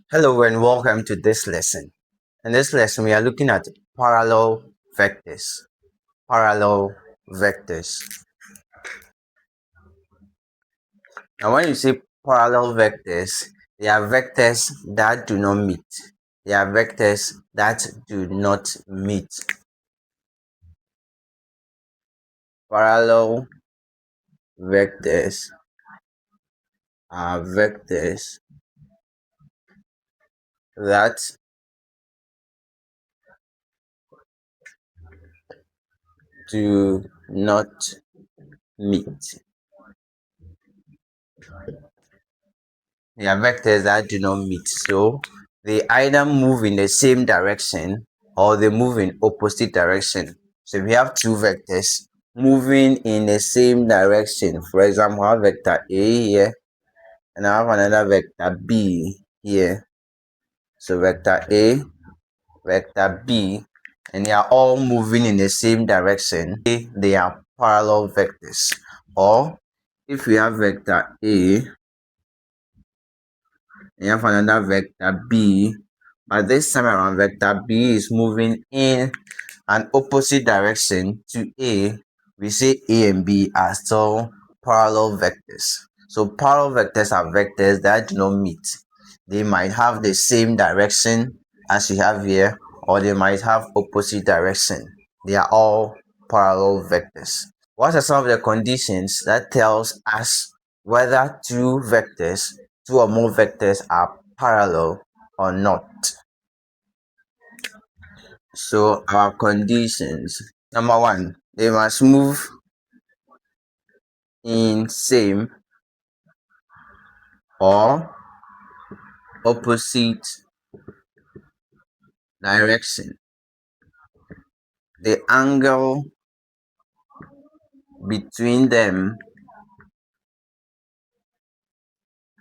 Hello and welcome to this lesson. In this lesson, we are looking at parallel vectors. Parallel vectors. Now, when you say parallel vectors, they are vectors that do not meet. They are vectors that do not meet. Parallel vectors are vectors that do not meet. They are vectors that do not meet. So they either move in the same direction or they move in opposite direction. So we have two vectors moving in the same direction. For example, I have vector A here and I have another vector B here. So vector A, vector B, and they are all moving in the same direction. They are parallel vectors. Or if we have vector A, you have another vector B, but this time around vector B is moving in an opposite direction to A. We say A and B are still parallel vectors. So parallel vectors are vectors that do not meet. They might have the same direction as we have here, or they might have opposite direction. They are all parallel vectors. What are some of the conditions that tells us whether two or more vectors are parallel or not? So our conditions. Number one, they must move in same or opposite direction. The angle between them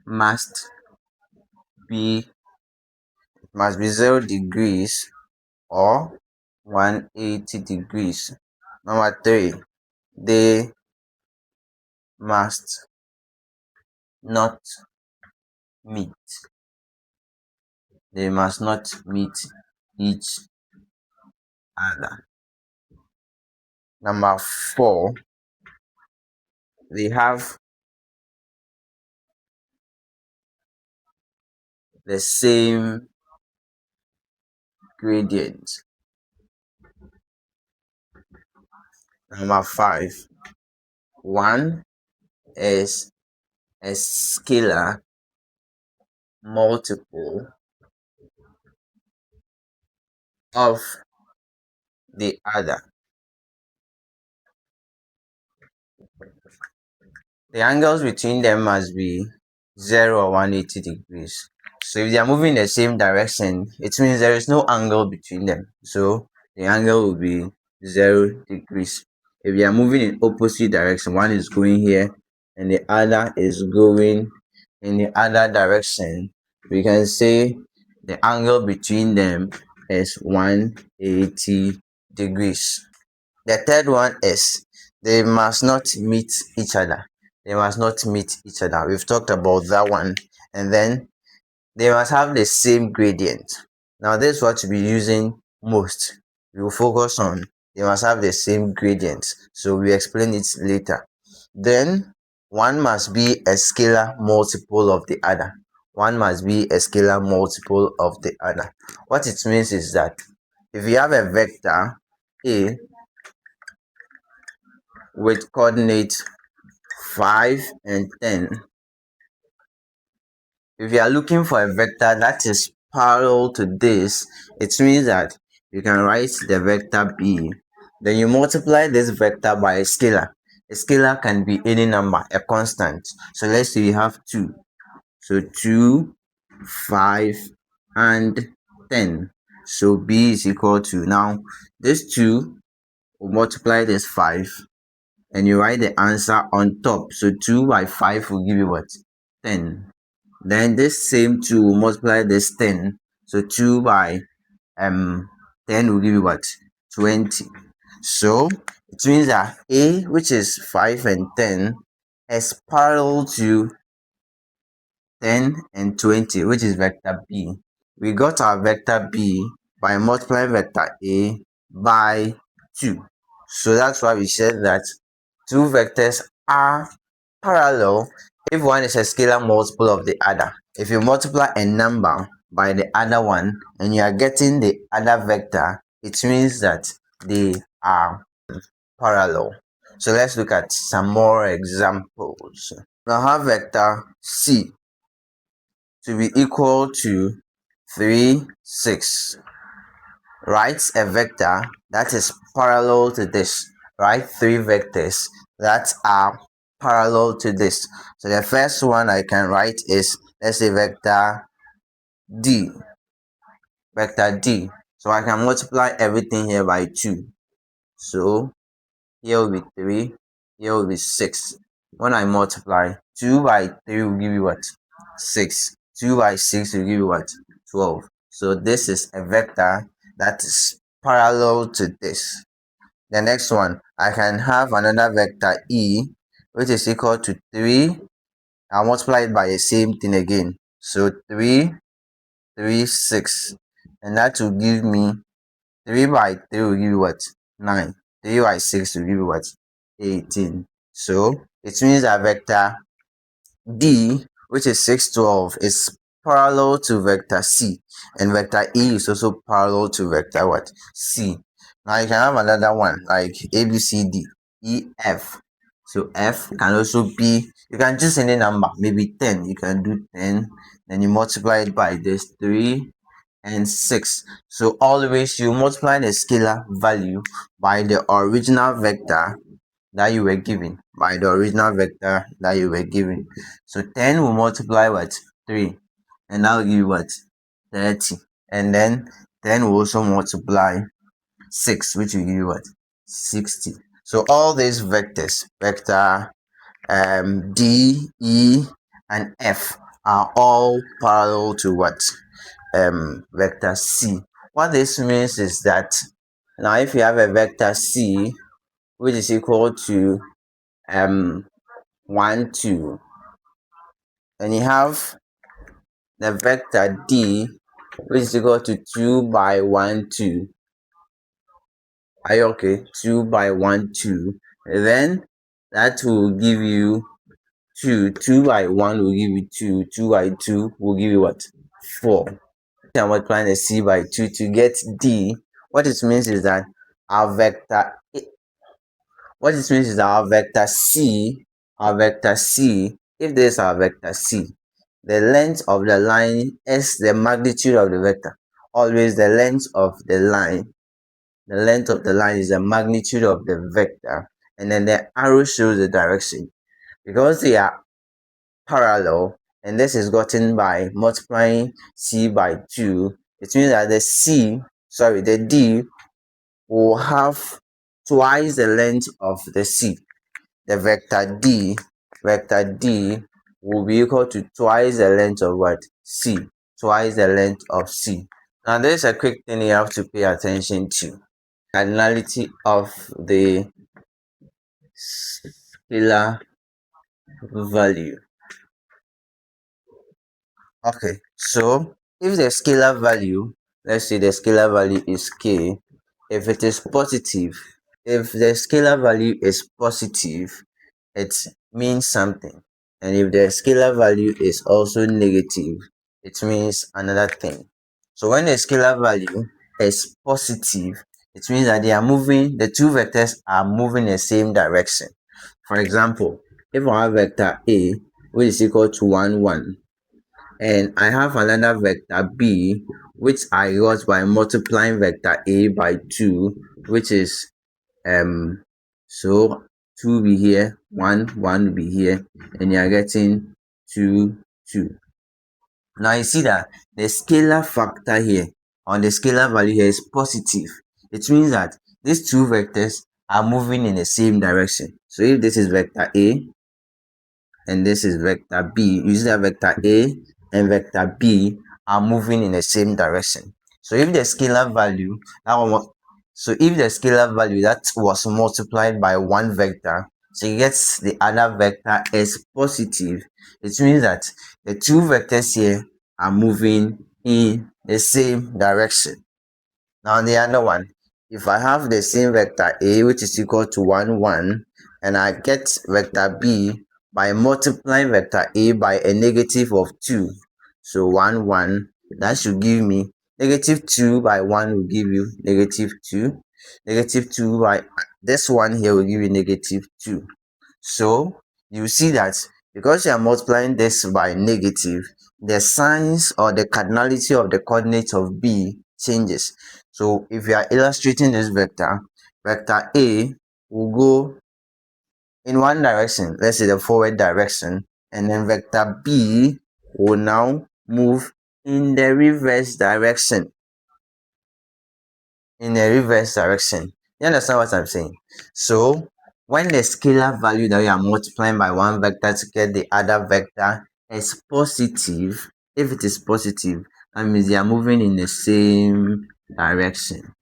must be 0 degrees or 180 degrees. Number three, they must not meet. They must not meet each other. Number four, they have the same gradient. Number five, one is a scalar multiple of the other. The angles between them must be 0 or 180 degrees. So if they are moving in the same direction, it means there is no angle between them. So the angle will be 0 degrees. If they are moving in opposite direction, one is going here and the other is going in the other direction, we can say the angle between them is 180 degrees. The third one is they must not meet each other. They must not meet each other. We've talked about that one. And then they must have the same gradient. Now, this is what we'll be using most. We will focus on they must have the same gradient. So we explain it later. Then one must be a scalar multiple of the other. One must be a scalar multiple of the other. What it means is that if you have a vector A with coordinates 5 and 10, if you are looking for a vector that is parallel to this, it means that you can write the vector B. Then you multiply this vector by a scalar. A scalar can be any number, a constant. So let's say you have 2. So 2, 5, and 10. So B is equal to, now this 2 will multiply this 5 and you write the answer on top. So 2 by 5 will give you what? 10. Then this same 2 will multiply this 10. So 2 by 10 will give you what? 20. So it means that A, which is 5 and 10, is parallel to 10 and 20, which is vector B. We got our vector B by multiplying vector A by 2. So that's why we said that two vectors are parallel if one is a scalar multiple of the other. If you multiply a number by the other one and you are getting the other vector, it means that they are parallel. So let's look at some more examples. Now have vector C to be equal to 3, 6. Write a vector that is parallel to this. Write three vectors that are parallel to this. So the first one I can write is, let's say, vector D. Vector D. So I can multiply everything here by 2. So here will be 3, here will be 6. When I multiply, 2 by 3 will give you what? 6. 2 by 6 will give you what? 12. So this is a vector that is parallel to this. The next one, I can have another vector E, which is equal to 3. I'll multiply it by the same thing again. So 3, 3, 6. And that will give me 3 by 3 will give you what? 9. 3 by 6 will give you what? 18. So it means that vector D, which is 6, 12, is parallel to vector C, and vector E is also parallel to vector what? C. Now you can have another one like A, B, C, D, E, F. So F can also be, you can choose any number, maybe 10. You can do 10, then you multiply it by this 3 and 6. So always you multiply the scalar value by the original vector that you were given, by the original vector that you were given. So 10 will multiply what? 3, and that will give you what? 30. And then 10 will also multiply 6, which will give you what? 60. So all these vectors, vector D, E, and F, are all parallel to what? Vector C. What this means is that now if you have a vector C which is equal to 1, 2, and you have the vector D which is equal to 2 by 1, 2. Are you okay? 2 by 1, 2. Then that will give you 2. 2 by 1 will give you 2. 2 by 2 will give you what? 4. I'm multiplying the C by 2 to get D. What it means is that our vector vector C, if this is our vector C, the length of the line is the magnitude of the vector. Always the length of the line is the magnitude of the vector, and then the arrow shows the direction. Because they are parallel, and this is gotten by multiplying C by 2, it means that the D will have twice the length of the C. The vector D will be equal to twice the length of what? C. Twice the length of C. Now there's a quick thing you have to pay attention to. Cardinality of the scalar value. Okay, so if the scalar value, let's say the scalar value is K, if it is positive, if the scalar value is positive, it means something. And if the scalar value is also negative, it means another thing. So when the scalar value is positive, it means that the two vectors are moving in the same direction. For example, if I have vector A, which is equal to 1, 1, and I have another vector B, which I got by multiplying vector A by 2, which is so 2 will be here, 1 will be here, and you are getting 2, 2. Now you see that the scalar factor here, on the scalar value here, is positive. It means that these two vectors are moving in the same direction. So if this is vector A and this is vector B, you see that vector A and vector B are moving in the same direction. So if the scalar value that was multiplied by one vector she gets the other vector as positive, it means that the two vectors here are moving in the same direction. Now the other one, if I have the same vector A which is equal to 1, 1, and I get vector B by multiplying vector A by a negative of 2, so 1, 1, that should give me negative 2 by 1 will give you negative 2. Negative 2 by this one here will give you negative 2. So you see that because you are multiplying this by negative, the signs or the cardinality of the coordinates of B changes. So if you are illustrating this vector, vector A will go in one direction, let's say the forward direction, and then vector B will now move in the reverse direction. In a reverse direction. You understand what I'm saying? So when the scalar value that you are multiplying by one vector to get the other vector is positive, if it is positive, that means they are moving in the same direction.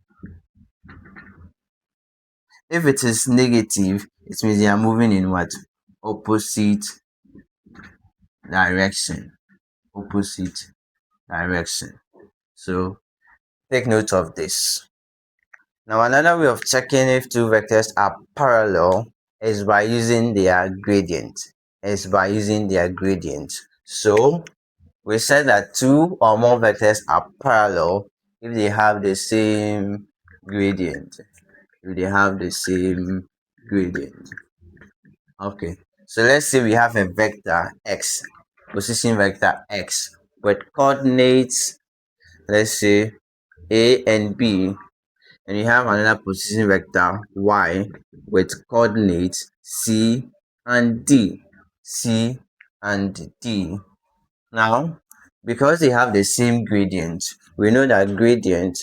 If it is negative, it means they are moving in what? Opposite direction. Opposite direction. So take note of this. Now another way of checking if two vectors are parallel is by using their gradient. So we said that two or more vectors are parallel if they have the same gradient. Okay. So let's say we have a vector x, position vector x with coordinates, let's say a and b, and you have another position vector y with coordinates c and d. Now, because they have the same gradient, we know that gradient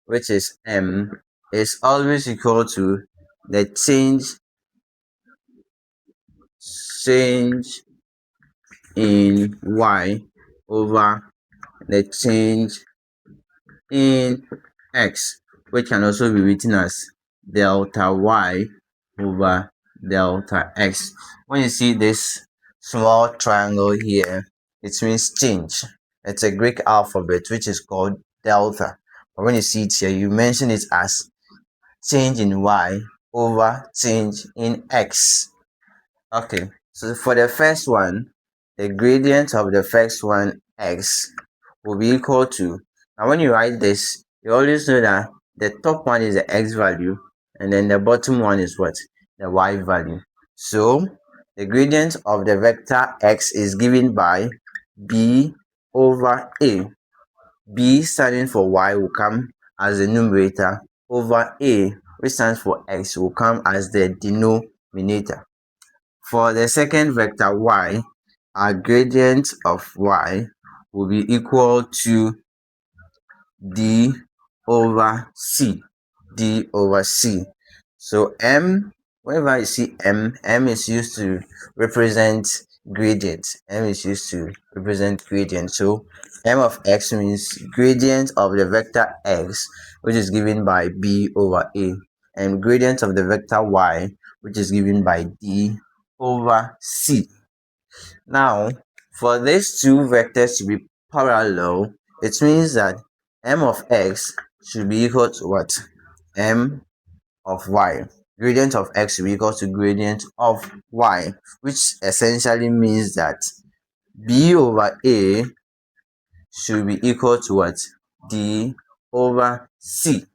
which is m is always equal to the change in y over the change in x, which can also be written as delta y over delta x. When you see this small triangle here, it means change. It's a Greek alphabet which is called delta. But when you see it here, you mention it as change in y over change in x. Okay, so for the first one, the gradient of the first one, x, will be equal to, now when you write this, you always know that the top one is the x value, and then the bottom one is what? The y value. So the gradient of the vector x is given by b over a. B standing for y will come as the numerator, over a, which stands for x, will come as the denominator. For the second vector y, our gradient of y will be equal to d over c. So m, whenever you see m is used to represent gradient. So m of x means gradient of the vector x, which is given by b over a, and gradient of the vector y, which is given by d over c. Now, for these two vectors to be parallel, it means that m of x should be equal to what? M of y. Gradient of x should be equal to gradient of y, which essentially means that b over a should be equal to what? D over c.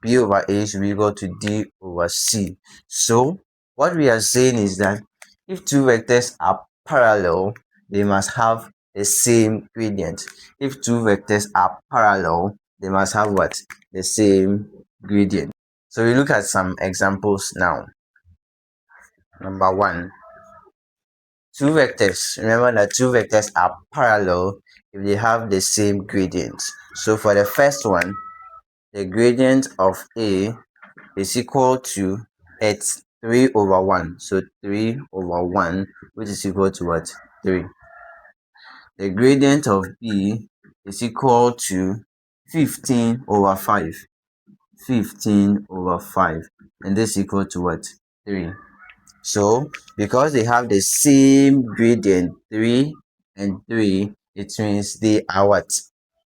B over a should be equal to d over c. So what we are saying is that if two vectors are parallel, they must have the same gradient. If two vectors are parallel, they must have what? The same gradient. So we look at some examples now. Number one, two vectors. Remember that two vectors are parallel if they have the same gradient. So for the first one, the gradient of A is equal to, it's 3 over 1. So 3 over 1, which is equal to what? 3. The gradient of B is equal to 15 over 5. 15 over 5, and this is equal to what? 3. So because they have the same gradient, 3 and 3, it means they are what?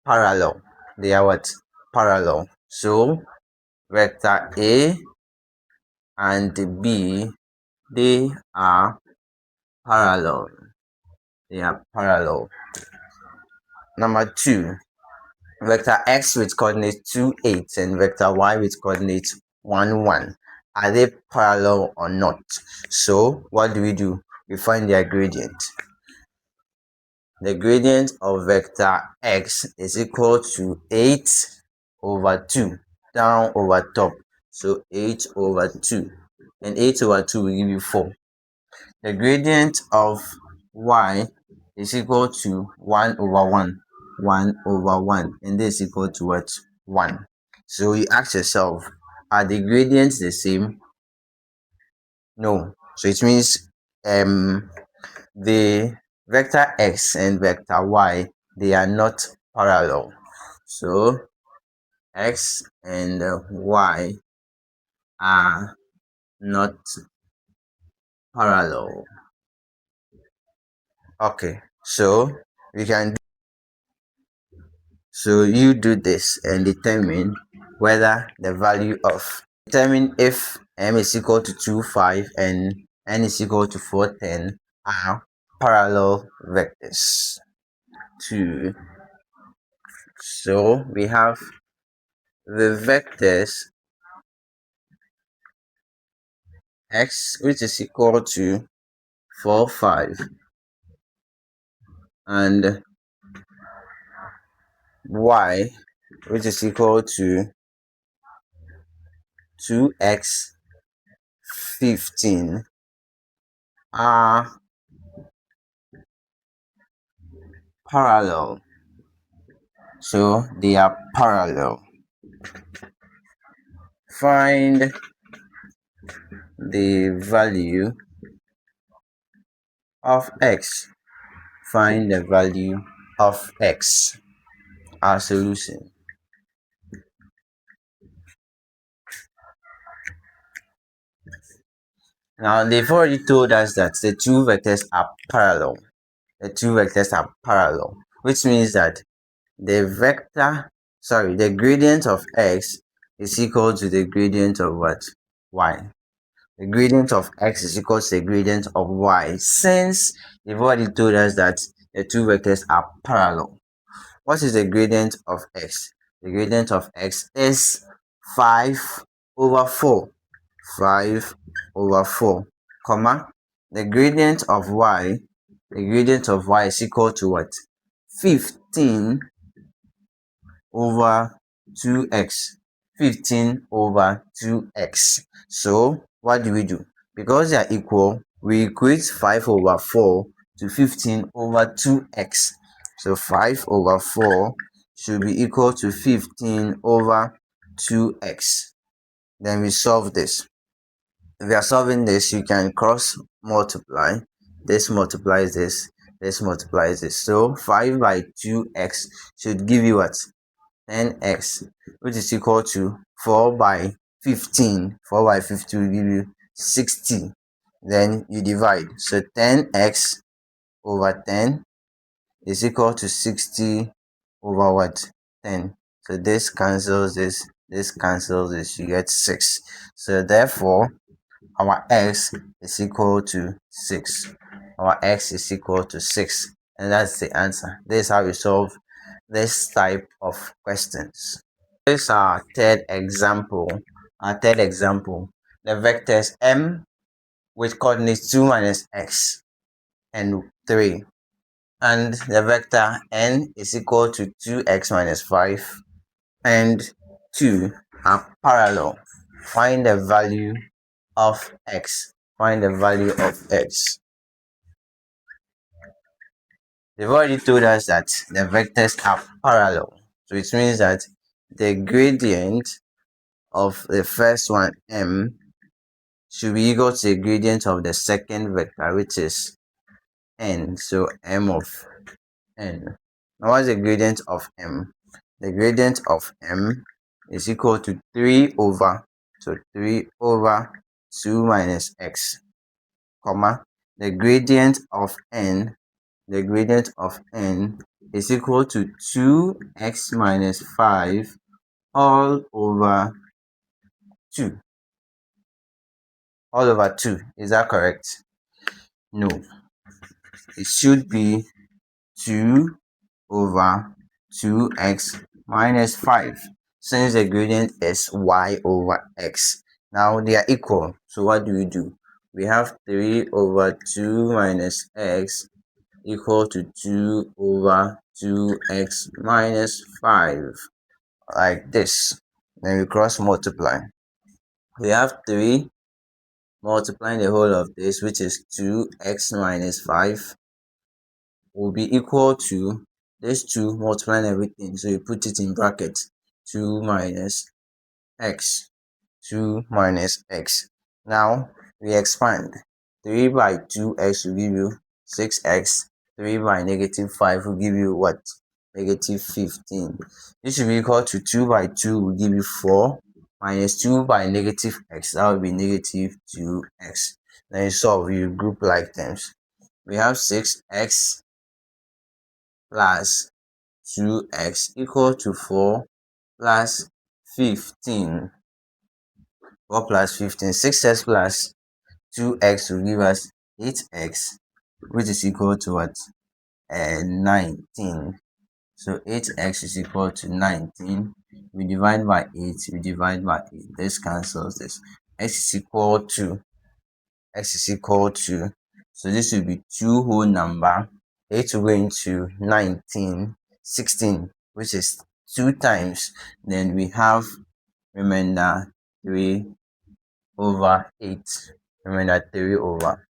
Parallel. They are what? Parallel. So vector A and B, they are parallel. They are parallel. Number 2, vector x with coordinates 2, 8 and vector y with coordinates 1, 1. Are they parallel or not? So what do? We find their gradient. The gradient of vector x is equal to 8 over 2 down over top. So 8 over 2. And 8 over 2 will give you 4. The gradient of y is equal to 1 over 1. 1 over 1. And this is equal to what? 1. So you ask yourself, are the gradients the same? No. So it means the vector x and vector y, they are not parallel. So x and y are not parallel. Okay, so we can so you do this and determine whether the value of determine if m is equal to 2, 5 and n is equal to 4, 10 are parallel vectors. 2. So we have the vectors x, which is equal to 4, 5 and y, which is equal to 2x 15 are parallel. So they are parallel. Find the value of x. Find the value of x. Our solution. Now they've already told us that the two vectors are parallel. The two vectors are parallel, which means that the gradient of x is equal to the gradient of what? Y. The gradient of x is equal to the gradient of y, since they've already told us that the two vectors are parallel. What is the gradient of x? The gradient of x is 5 over 4. 5 over 4, comma. The gradient of y is equal to what? 15 over 2x. 15 over 2x. So what do? Because they are equal, we equate 5 over 4 to 15 over 2x. So 5 over 4 should be equal to 15 over 2x. Then we solve this. If you are solving this, you can cross multiply. This multiplies this. This multiplies this. So 5 by 2x should give you what? 10x, which is equal to 4 by 15. 4 by 15 will give you 60. Then you divide. So 10x over 10 is equal to 60 over what? 10. So this cancels this. This cancels this. You get 6. So therefore, our x is equal to 6. Our x is equal to 6. And that's the answer. This is how we solve this type of questions. This is our third example. The vectors m with coordinates 2 minus x and 3. And the vector n is equal to 2x minus 5 and 2 are parallel. Find the value of x. Find the value of x. They've already told us that the vectors are parallel. So it means that the gradient of the first one, m, should be equal to the gradient of the second vector, which is n. So m of n. Now what's the gradient of m? The gradient of m is equal to 3 over, so 3 over 2 minus x, comma, the gradient of n is equal to 2x minus 5 all over 2. All over 2. Is that correct? No. It should be 2 over 2x minus 5, since the gradient is y over x. Now they are equal. So what do? We have 3 over 2 minus x equal to 2 over 2x minus 5, like this. Then we cross multiply. We have 3 multiplying the whole of this, which is 2x minus 5, will be equal to this 2 multiplying everything. So you put it in brackets. 2 minus x. 2 minus x. Now we expand. 3 by 2x will give you 6x. 3 by negative 5 will give you what? Negative 15. This should be equal to 2 by 2 will give you 4, minus 2 by negative x, that will be negative 2x. Then you solve, you group like terms. We have 6x plus 2x equal to 4 plus 15. 4 plus 15. 6x plus 2x will give us 8x, which is equal to what? 19. So 8x is equal to 19. We divide by 8. We divide by 8. This cancels this. X is equal to. So this will be 2 whole number. 8 will go into 19, 16, which is 2 times. Then we have remainder 3 over 8. Remainder 3 over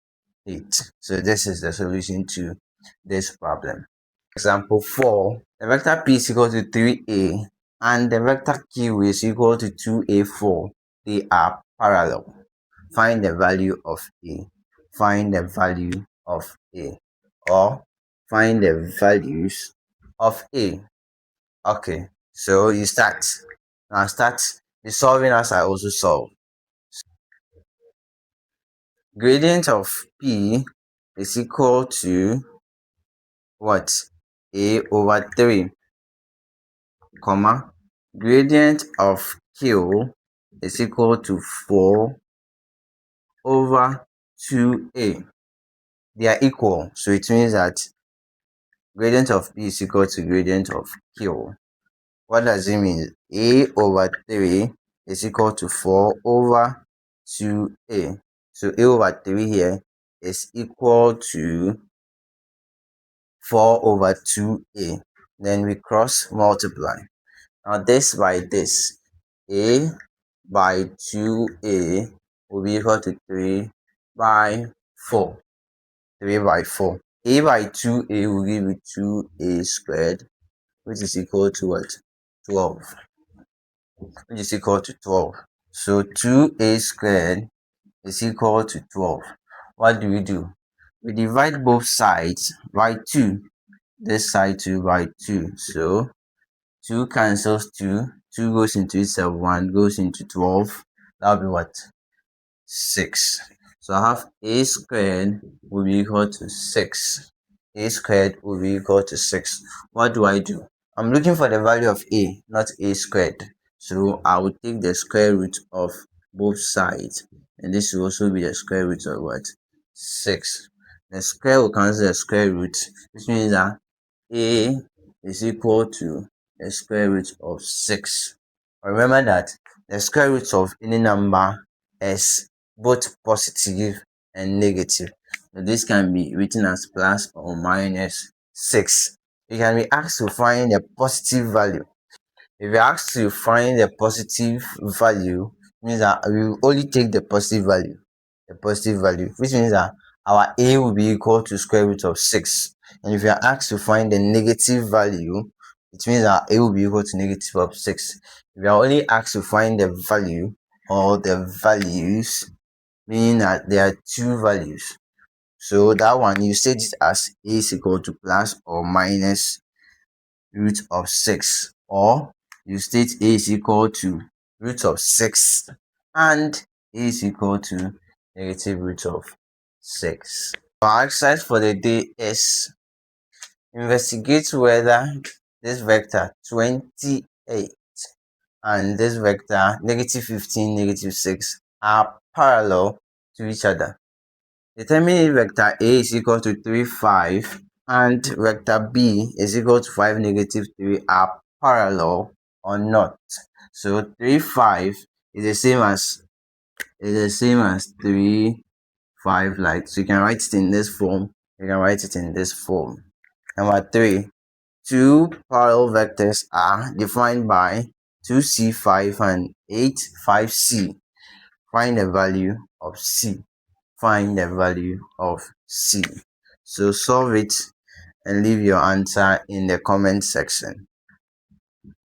8. So this is the solution to this problem. Example 4. The vector p is equal to 3a and the vector q is equal to 2a4. They are parallel. Find the value of a. Find the value of a. Or find the values of a. Okay, so you start. Now start the solving as I also solve. Gradient of p is equal to what? A over 3, comma, gradient of q is equal to 4 over 2a. They are equal, so it means that gradient of p is equal to gradient of q. What does it mean? A over 3 is equal to 4 over 2a. So a over 3 here is equal to 4 over 2a. Then we cross multiply. Now this by this, a by 2a will be equal to 3 by 4. 3 by 4. A by 2a will give you 2a squared, which is equal to what? 12. Which is equal to 12. So 2a squared is equal to 12. What do? We divide both sides by 2. This side 2 by 2. So 2 cancels 2. 2 goes into itself. 1 goes into 12. That will be what? 6. So I have a squared will be equal to 6. A squared will be equal to 6. What do? I'm looking for the value of a, not a squared. So I will take the square root of both sides. And this will also be the square root of what? 6. The square will cancel the square root, which means that a is equal to the square root of 6. Remember that the square root of any number is both positive and negative. So this can be written as plus or minus 6. You can be asked to find a positive value. If you're asked to find the positive value, means that we will only take the positive value. Which means that our a will be equal to square root of 6. And if you are asked to find the negative value, it means that a will be equal to negative of 6. If you are only asked to find the value or the values, meaning that there are 2 values. So that one, you state it as a is equal to plus or minus root of 6, or you state a is equal to root of 6 and a is equal to negative root of 6. Our exercise for the day is investigate whether this vector 28 and this vector negative 15, negative 6 are parallel to each other. Determine if vector A is equal to 3, 5 and vector B is equal to 5, negative 3 are parallel or not. So 3, 5 is the same as 3, 5, like, so you can write it in this form. You can write it in this form. Number 3, two parallel vectors are defined by 2c5 and 8, 5c. Find the value of c. Find the value of c. So solve it and leave your answer in the comment section.